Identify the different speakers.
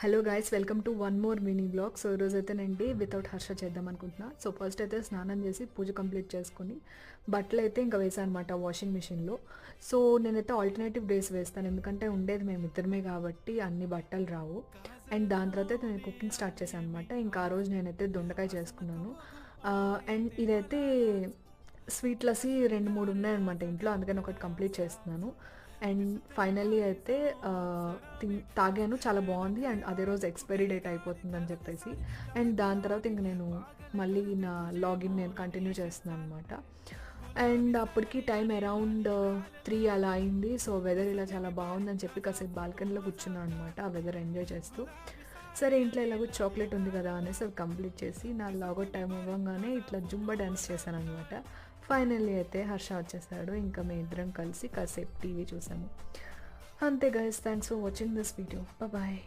Speaker 1: Hello guys, welcome to one more mini blog. So ఈరోజు అయితేనండి without Harsha చేద్దాం అనుకుంటున్నా. సో ఫస్ట్ అయితే స్నానం చేసి పూజ కంప్లీట్ చేసుకొని బట్టలు అయితే ఇంకా వేసాను అనమాట వాషింగ్ మిషన్లో. సో నేనైతే ఆల్టర్నేటివ్ డేస్ వేస్తాను, ఎందుకంటే ఉండేది మేము ఇద్దరమే కాబట్టి అన్ని బట్టలు రావు. అండ్ దాని తర్వాత అయితే నేను కుకింగ్ స్టార్ట్ చేశాను అనమాట. ఇంకా ఆ రోజు నేనైతే దొండకాయ చేసుకున్నాను. అండ్ ఇదైతే స్వీట్ లస్సీ 2-3 ఉన్నాయన్నమాట ఇంట్లో, అందుకని ఒకటి కంప్లీట్ చేస్తున్నాను. అండ్ ఫైనల్లీ అయితే తాగాను, చాలా బాగుంది. అండ్ అదే రోజు ఎక్స్పైరీ డేట్ అయిపోతుందని చెప్పేసి, అండ్ దాని తర్వాత ఇంక నేను మళ్ళీ నా లాగిన్ నేను కంటిన్యూ చేస్తున్నాను అనమాట. అండ్ అప్పటికి టైం అరౌండ్ 3 అలా అయింది. సో వెదర్ ఇలా చాలా బాగుందని చెప్పి కాసేపు బాల్కనీలో కూర్చున్నాను అనమాట, ఆ వెదర్ ఎంజాయ్ చేస్తూ. సరే ఇంట్లో ఎలాగో చాక్లెట్ ఉంది కదా అనేసి అది కంప్లీట్ చేసి నా లాగౌట్ టైం అవ్వగానే ఇట్లా జుంబా డ్యాన్స్ చేశాను అనమాట. ఫైనల్లీ అయితే హర్ష వచ్చేసాడు. ఇంకా మేము ఇద్దరం కలిసి కాసేపు టీవీ చూసాము. అంతే guys, thanks for watching this video. Bye.